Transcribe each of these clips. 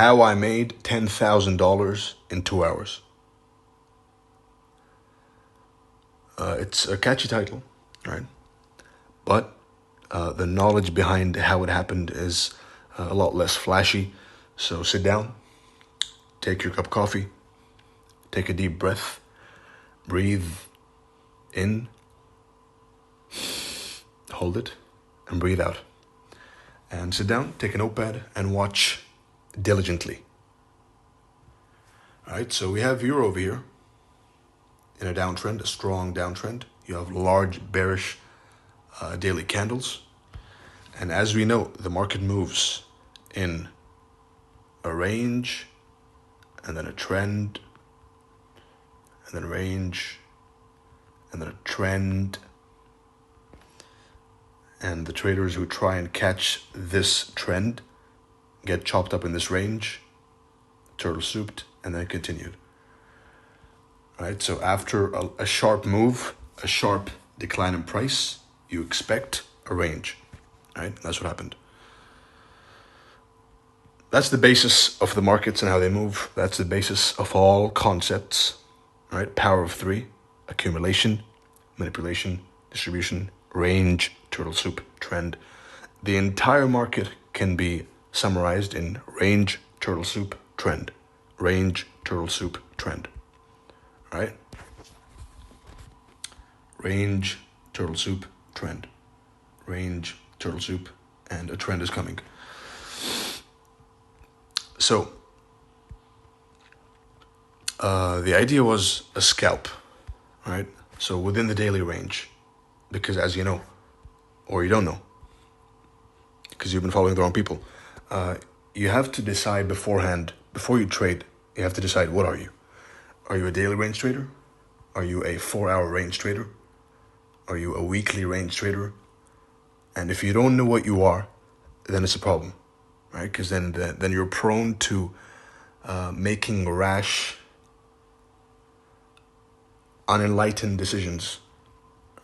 how I made $10,000 in 2 hours. It's a catchy title, right? But the knowledge behind how it happened is a lot less flashy. So sit down, take your cup of coffee, take a deep breath, breathe in, hold it, and breathe out. And sit down, take a notepad, and watch diligently. All right, so we have euro over here in a downtrend, a strong downtrend. You have large bearish daily candles. And as we know, the market moves in a range, and then a trend, and then a range, and then a trend. And the traders who try and catch this trend get chopped up in this range, turtle souped, and then continued. Right, so after a sharp move, a sharp decline in price, you expect a range. Right, that's what happened. That's the basis of the markets and how they move. That's the basis of all concepts. Right, power of three: accumulation, manipulation, distribution, range, turtle soup, trend. The entire market can be summarized in range, turtle soup, trend. Range, turtle soup, trend. Right? Range, turtle soup, trend. Range, turtle soup, and a trend is coming. So, the idea was a scalp, right? So within the daily range, because as you know, or you don't know, because you've been following the wrong people, you have to decide beforehand, before you trade, you have to decide, what are you? Are you a daily range trader? Are you a 4-hour range trader? Are you a weekly range trader? And if you don't know what you are, then it's a problem, right? Because then you're prone to making rash, unenlightened decisions,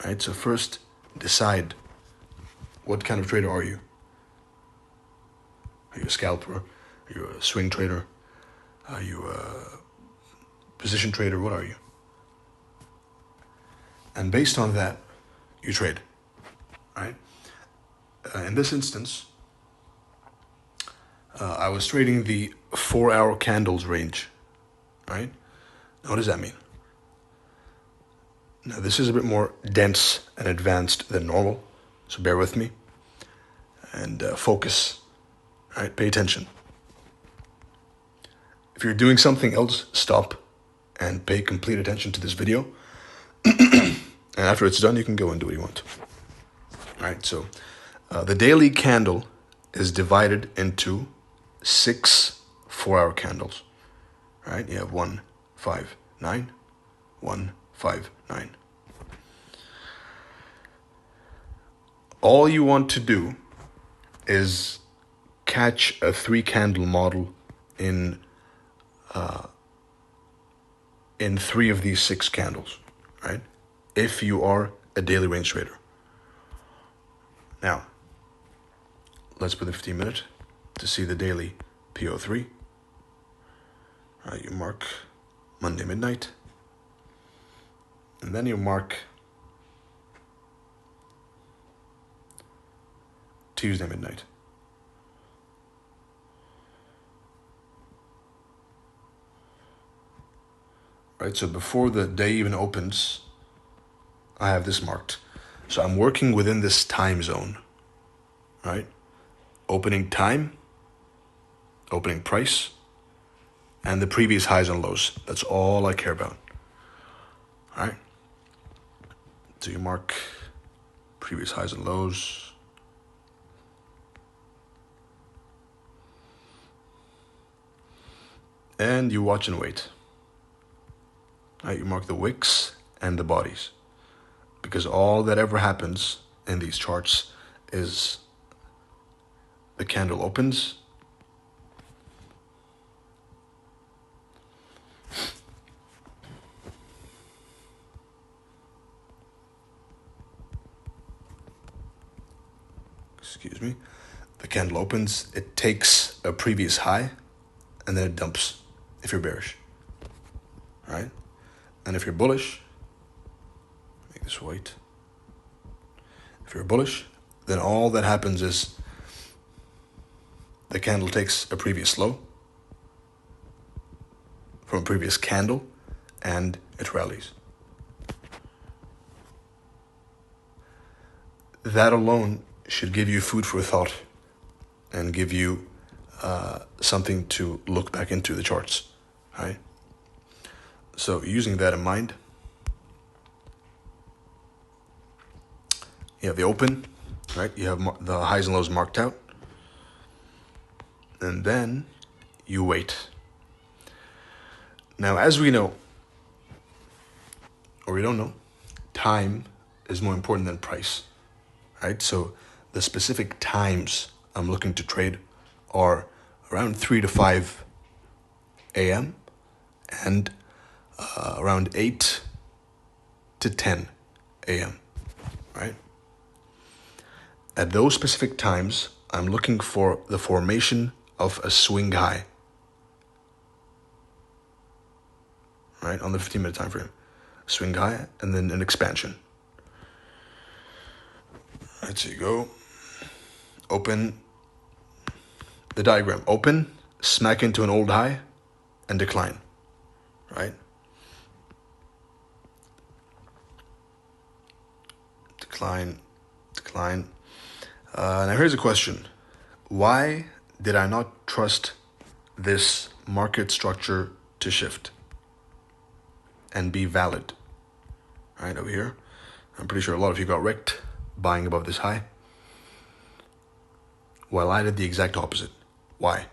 right? So first, decide, what kind of trader are you? Are you a scalper? Are you a swing trader? Are you a position trader? What are you? And based on that, you trade, right? In this instance, I was trading the 4-hour candles range, right? Now, what does that mean? Now, this is a bit more dense and advanced than normal, so bear with me and focus, right? Pay attention. If you're doing something else, stop and pay complete attention to this video. And after it's done, you can go and do what you want. All right, so the daily candle is divided into 6 4-hour candles. All right, you have 1, 5, 9, 1, 5, 9. All you want to do is catch a 3-candle model in 3 of these 6 candles, right? If you are a daily range trader. Now, let's put in 15 minutes to see the daily PO3. You mark Monday midnight, and then you mark Tuesday midnight. Right, so before the day even opens, I have this marked. So I'm working within this time zone, right? Opening time, opening price, and the previous highs and lows. That's all I care about. All right? So you mark previous highs and lows. And you watch and wait. All right, you mark the wicks and the bodies. Because all that ever happens in these charts is the candle opens, the candle opens, it takes a previous high, and then it dumps if you're bearish, right? And if you're bullish, make this white. If you're bullish, then all that happens is the candle takes a previous low from a previous candle and it rallies. That alone should give you food for thought and give you something to look back into the charts, right? So using that in mind, you have the open, right? You have the highs and lows marked out. And then you wait. Now, as we know, or we don't know, time is more important than price, right? So the specific times I'm looking to trade are around 3 to 5 a.m. and around 8 to 10 a.m., right? At those specific times, I'm looking for the formation of a swing high, right, on the 15-minute time frame. Swing high and then an expansion. Right, so you go, open the diagram, open, smack into an old high, and decline, right? Decline. Now here's a question. Why did I not trust this market structure to shift and be valid? Right over here. I'm pretty sure a lot of you got wrecked buying above this high. While I did the exact opposite. Why?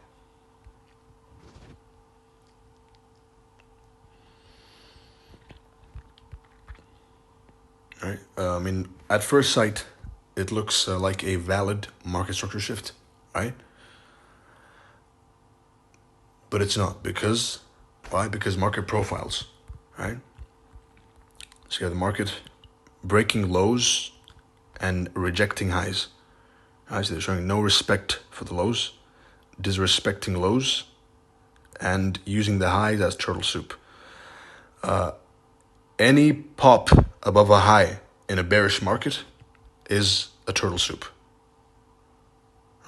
Right. I mean, at first sight, it looks like a valid market structure shift, right? But it's not. Because, why? Because market profiles, right? So you have the market breaking lows and rejecting highs. Right? So they're showing no respect for the lows, disrespecting lows, and using the highs as turtle soup. Any pop above a high in a bearish market is a turtle soup,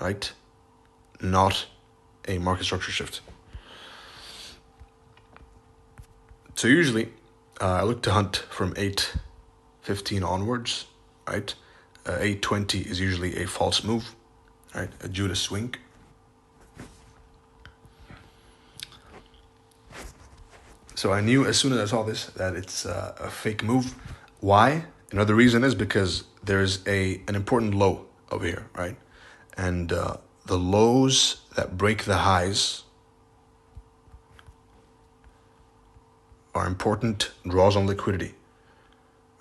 right? Not a market structure shift. So usually, I look to hunt from 8:15 onwards, right? 8:20 is usually a false move, right? A Judas swing. So I knew as soon as I saw this that it's a fake move. Why? Another reason is because there's an important low over here, right? And the lows that break the highs are important draws on liquidity,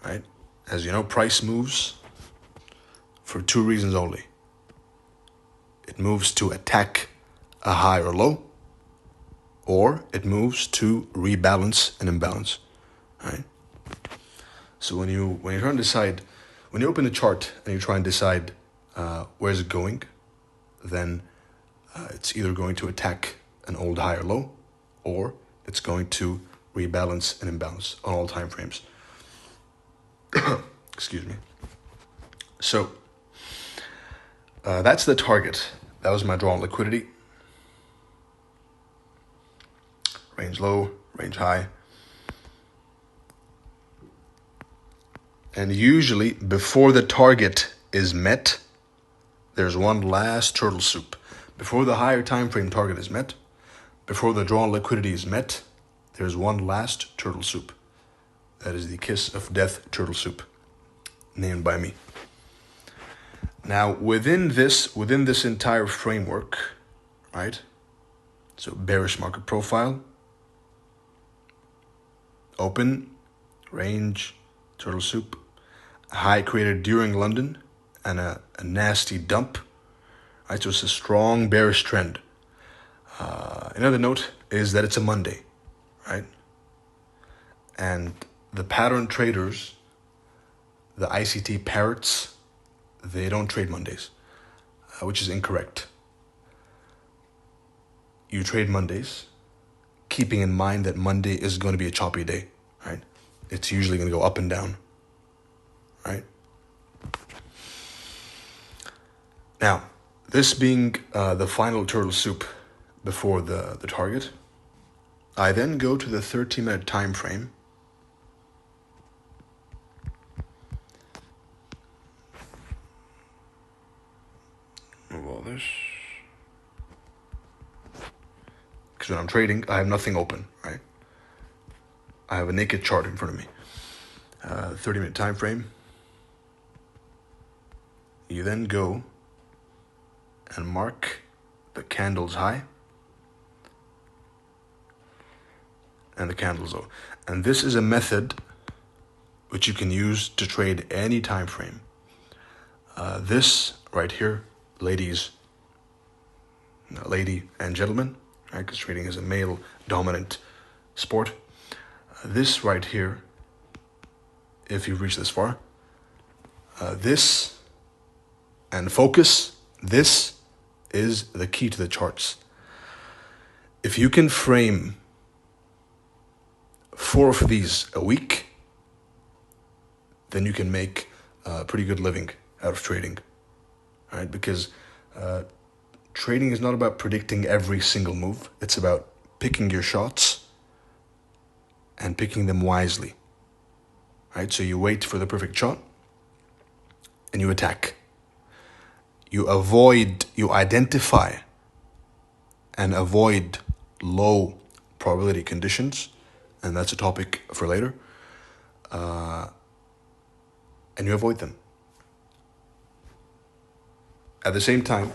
right? As you know, price moves for two reasons only. It moves to attack a high or low, or it moves to rebalance an imbalance, right? So when you're trying to decide, when you open the chart and you try and decide where's it going, then it's either going to attack an old high or low, or it's going to rebalance an imbalance on all time frames. Excuse me. So that's the target. That was my draw on liquidity. Range low, range high. And usually before the target is met, there's one last turtle soup. Before the higher time frame target is met, before the draw on liquidity is met, there's one last turtle soup. That is the kiss of death turtle soup, named by me. Now, within this entire framework, right? So bearish market profile, open, range, turtle soup, high created during London, and a nasty dump. Right, so it's a strong bearish trend. Another note is that it's a Monday, right? And the pattern traders, the ICT parrots, they don't trade Mondays, which is incorrect. you trade Mondays, keeping in mind that Monday is going to be a choppy day, right? It's usually going to go up and down, right? Now, this being the final turtle soup before the target, I then go to the 30-minute time frame. Move all this. Because when I'm trading, I have nothing open, right? I have a naked chart in front of me. 30-minute time frame. You then go and mark the candle's high and the candle's low. And this is a method which you can use to trade any time frame. This right here, lady and gentlemen, right? Because trading is a male-dominant sport. This right here, if you've reached this far, this and focus, this is the key to the charts. If you can frame 4 of these a week, then you can make a pretty good living out of trading, right? Because trading is not about predicting every single move. It's about picking your shots and picking them wisely, right? So you wait for the perfect shot and you attack. You identify and avoid low probability conditions, and that's a topic for later, and you avoid them. At the same time,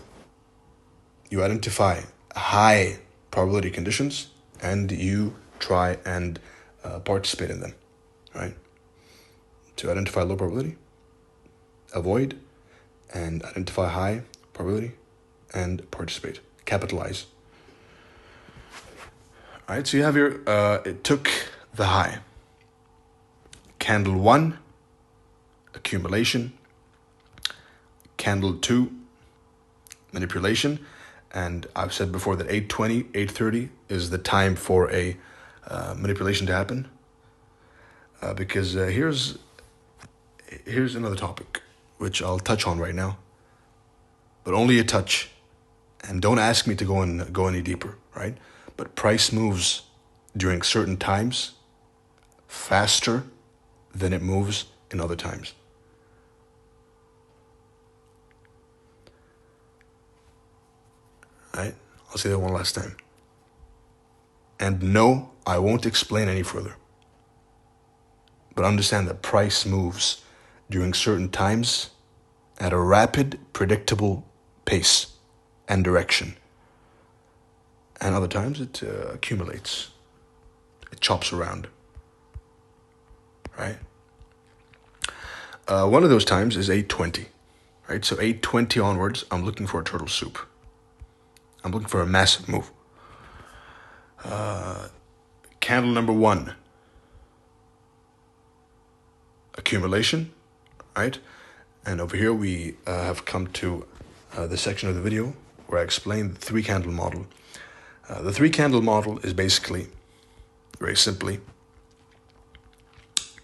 you identify high probability conditions and you try and participate in them, right? To identify low probability, avoid, and identify high probability and participate, capitalize. All right, so you have your, it took the high. Candle 1, accumulation. Candle 2, manipulation. And I've said before that 8:20, 8:30 is the time for a manipulation to happen. Because here's another topic, which I'll touch on right now, but only a touch. And don't ask me to go any deeper, right? But price moves during certain times faster than it moves in other times. Right? I'll say that one last time. And no, I won't explain any further. But understand that price moves during certain times at a rapid, predictable pace and direction. And other times it accumulates. It chops around. Right? One of those times is 8:20. Right? So 8:20 onwards, I'm looking for a turtle soup. I'm looking for a massive move. Candle number 1. Accumulation, right? And over here we have come to the section of the video where I explain the 3-candle model. The 3-candle model is basically, very simply,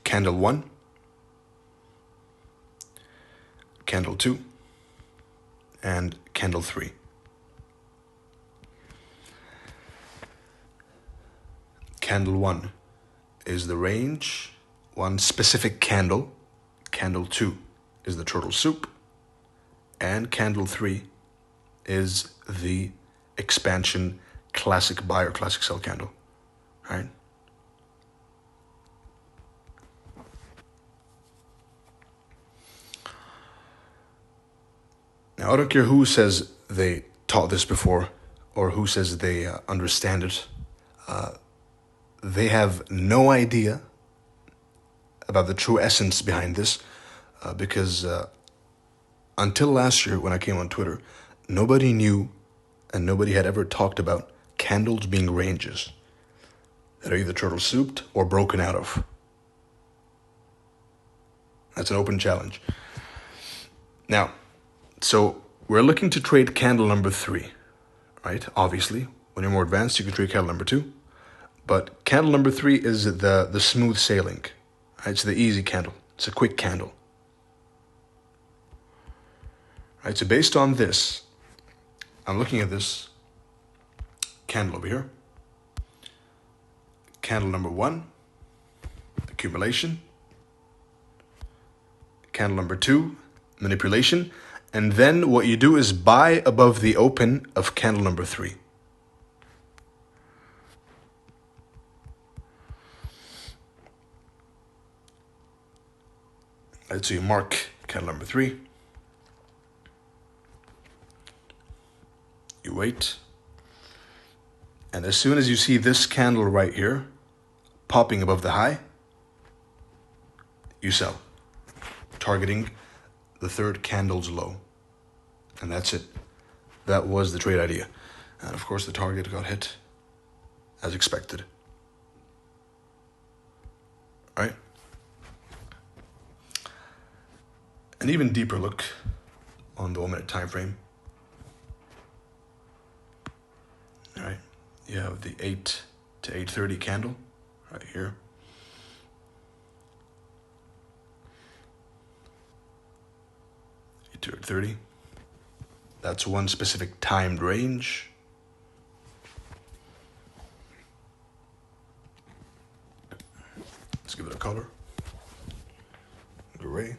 candle 1, candle 2, and candle 3. Candle 1 is the range, one specific candle. Candle 2 is the turtle soup. And candle 3 is the expansion classic buy or classic sell candle, right? Now, I don't care who says they taught this before or who says they understand it. They have no idea about the true essence behind this because until last year when I came on Twitter, nobody knew and nobody had ever talked about candles being ranges that are either turtle souped or broken out of. That's an open challenge. Now, so we're looking to trade candle number 3, right? Obviously, When you're more advanced, you can trade candle number 2. But candle number 3 is the smooth sailing. Right? It's the easy candle. It's a quick candle. Right? So based on this, I'm looking at this candle over here. Candle number 1, accumulation. Candle number 2, manipulation. And then what you do is buy above the open of candle number 3. Right, so you mark candle number 3. You wait. And as soon as you see this candle right here popping above the high, you sell, targeting the third candle's low. And that's it. That was the trade idea. And of course the target got hit as expected. Right? An even deeper look on the 1 minute time frame. All right, you have the 8 to 8:30 candle right here. To 8:30. That's one specific timed range. Let's give it a color. Gray.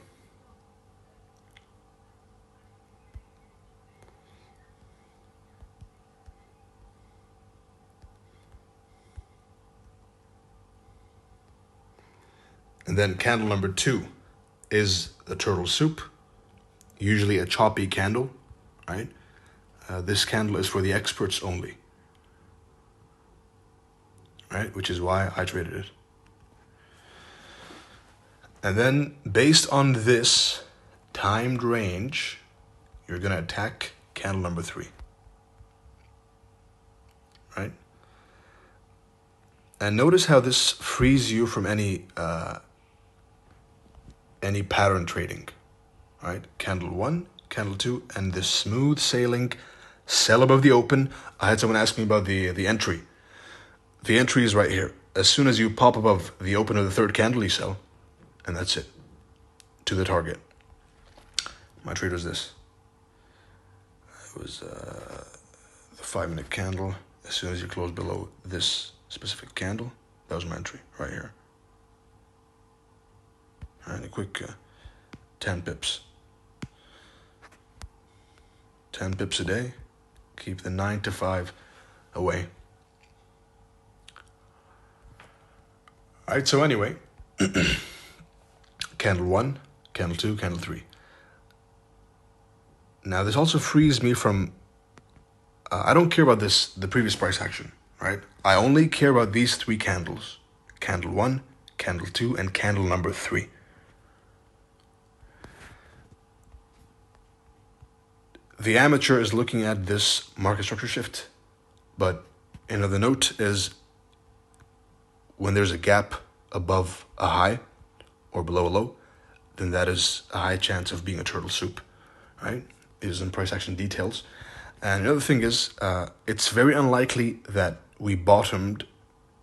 And then candle number 2 is the turtle soup, usually a choppy candle, right? This candle is for the experts only, right? Which is why I traded it. And then based on this timed range, you're going to attack candle number 3, right? And notice how this frees you from any pattern trading, right? Candle 1, candle 2, and this smooth sailing, sell above the open. I had someone ask me about the entry. The entry is right here. As soon as you pop above the open of the third candle, you sell, and that's it, to the target. My trade was this. It was the 5 minute candle. As soon as you close below this specific candle, that was my entry right here. And a quick 10 pips. 10 pips a day. Keep the 9 to 5 away. All right, so anyway, candle 1, candle 2, candle 3. Now this also frees me from, I don't care about the previous price action, right? I only care about these 3 candles. Candle 1, candle 2, and candle number 3. The amateur is looking at this market structure shift, but another note is when there's a gap above a high or below a low, then that is a high chance of being a turtle soup, right? It is in price action details. And another thing is, it's very unlikely that we bottomed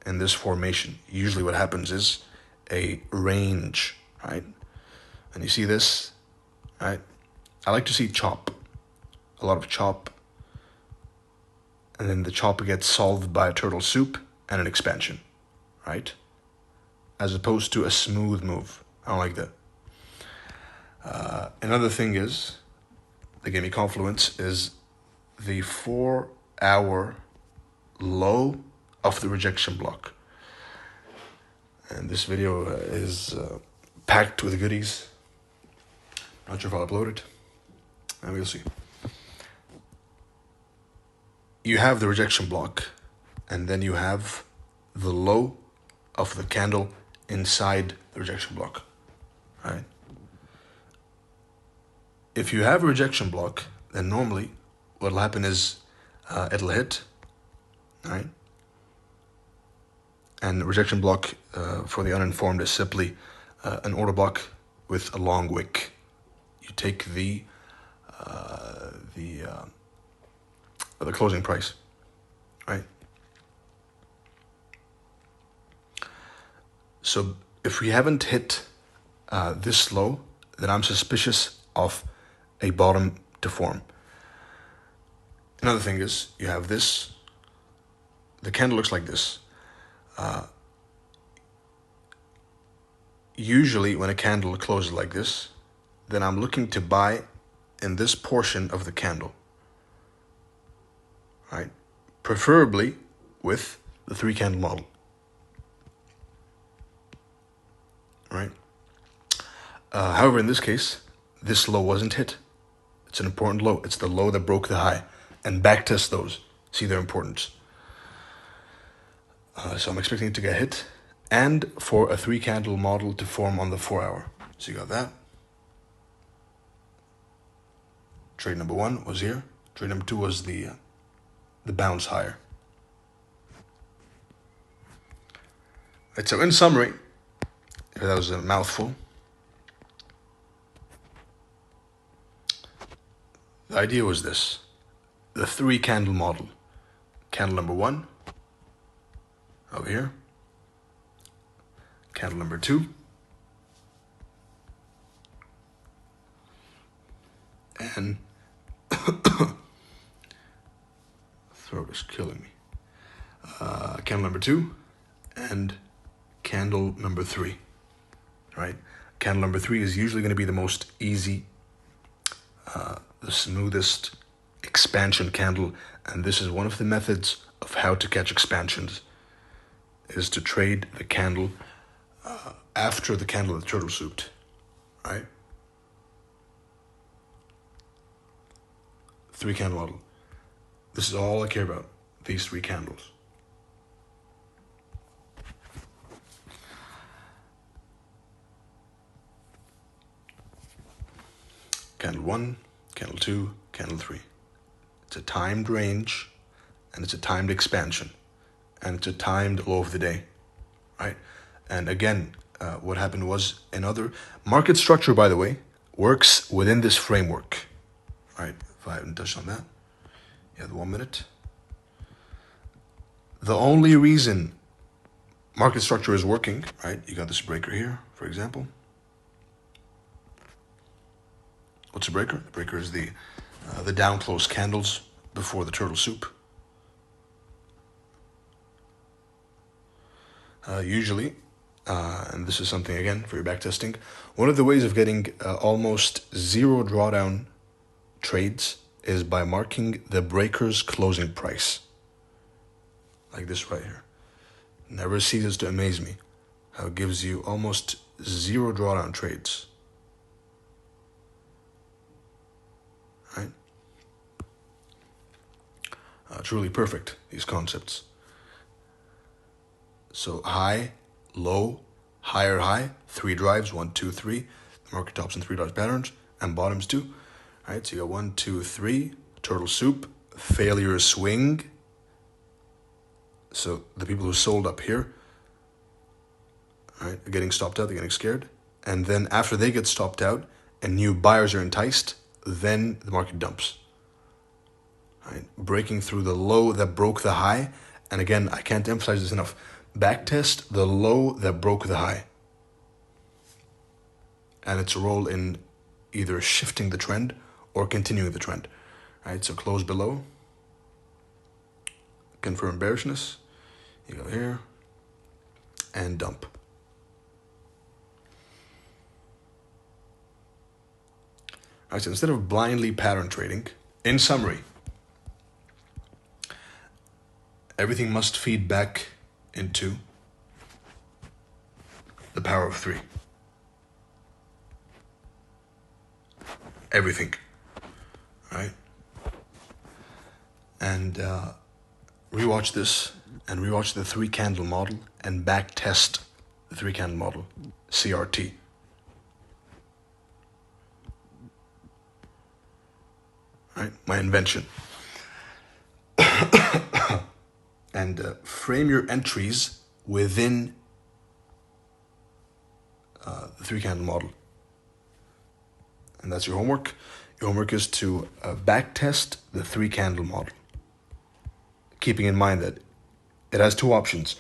in this formation. Usually what happens is a range, right? And you see this, right? I like to see chop. A lot of chop, and then the chop gets solved by a turtle soup and an expansion, right? As opposed to a smooth move. I don't like that. Another thing is, that gave me confluence, is the 4-hour low of the rejection block. And this video is packed with goodies. Not sure if I'll upload it, and we'll see. You have the rejection block, and then you have the low of the candle inside the rejection block, right? If you have a rejection block, then normally what'll happen is it'll hit, right? And the rejection block, for the uninformed, is simply an order block with a long wick. You take the closing price, right? So if we haven't hit this low, then I'm suspicious of a bottom to form. Another thing is, you have this, the candle looks like this. Usually when a candle closes like this, then I'm looking to buy in this portion of the candle, right? Preferably with the 3 candle model, right? However, in this case, this low wasn't hit. It's an important low. It's the low that broke the high. And backtest those. See their importance. So I'm expecting it to get hit. And for a 3 candle model to form on the 4 hour. So you got that. Trade number 1 was here. Trade number 2 was the bounce higher. Right, so in summary, that was a mouthful. The idea was this. The 3 candle model. Candle number 1, over here. Candle number 2. And throat is killing me. Candle number 2 and candle number 3, right? Candle number 3 is usually going to be the most easy, the smoothest expansion candle, and this is one of the methods of how to catch expansions, is to trade the candle after the candle of the turtle souped, right? 3 candle model. This is all I care about, these 3 candles. Candle 1, candle 2, candle 3. It's a timed range, and it's a timed expansion, and it's a timed low of the day, right? And again, what happened was another market structure, by the way, works within this framework, right? If I haven't touched on that, you have 1 minute. The only reason market structure is working, right? You got this breaker here, for example. What's a breaker? The breaker is the down close candles before the turtle soup. Usually, and this is something again for your backtesting, one of the ways of getting almost zero drawdown trades is by marking the breaker's closing price. Like this right here. Never ceases to amaze me how it gives you almost zero drawdown trades. Right? Truly perfect, these concepts. So high, low, higher high, 3 drives, 1, 2, 3. The market tops in 3 drives patterns, and bottoms too. All right, so you got 1, 2, 3, turtle soup, failure swing. So the people who sold up here, right, are getting stopped out, they're getting scared. And then after they get stopped out and new buyers are enticed, then the market dumps. Right? Breaking through the low that broke the high. And again, I can't emphasize this enough. Backtest the low that broke the high. And its role in either shifting the trend or continuing the trend. Right? So close below. Confirm bearishness. You go here. And dump. All right, so instead of blindly pattern trading, in summary, everything must feed back into the power of 3. Everything, right? And rewatch this and rewatch the 3 candle model and back test the 3 candle model, CRT. Right, my invention. And frame your entries within the 3 candle model. And that's your homework. Your homework is to back test the 3 candle model. keeping in mind that it has two options.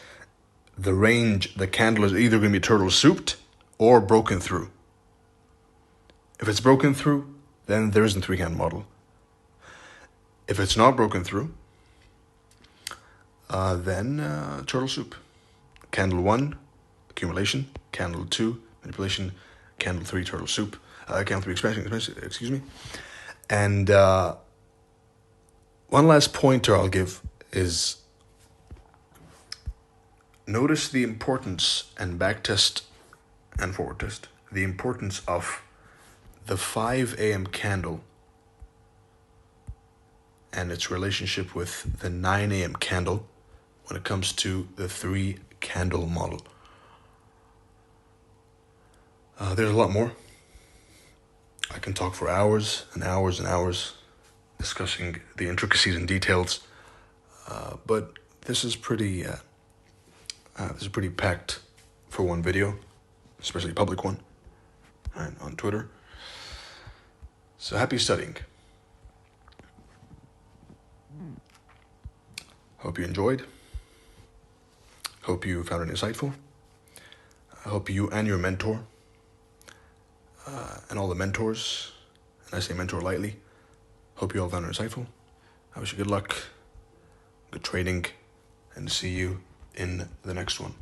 The range, the candle is either going to be turtle souped or broken through. If it's broken through, then there isn't three candle model. If it's not broken through, then turtle soup. Candle 1, accumulation. Candle 2, manipulation. Candle 3, turtle soup. Candle 3, expansion, excuse me. And one last pointer I'll give is notice the importance, and backtest and forward test, the importance of the 5 a.m. candle and its relationship with the 9 a.m. candle when it comes to the 3 candle model. There's a lot more. I can talk for hours and hours and hours discussing the intricacies and details, but this is pretty packed for one video, especially a public one, right, on Twitter. So happy studying. Hope you enjoyed. Hope you found it insightful. I hope you and your mentor, and all the mentors, and I say mentor lightly, hope you all found it insightful. I wish you good luck, good trading, and see you in the next one.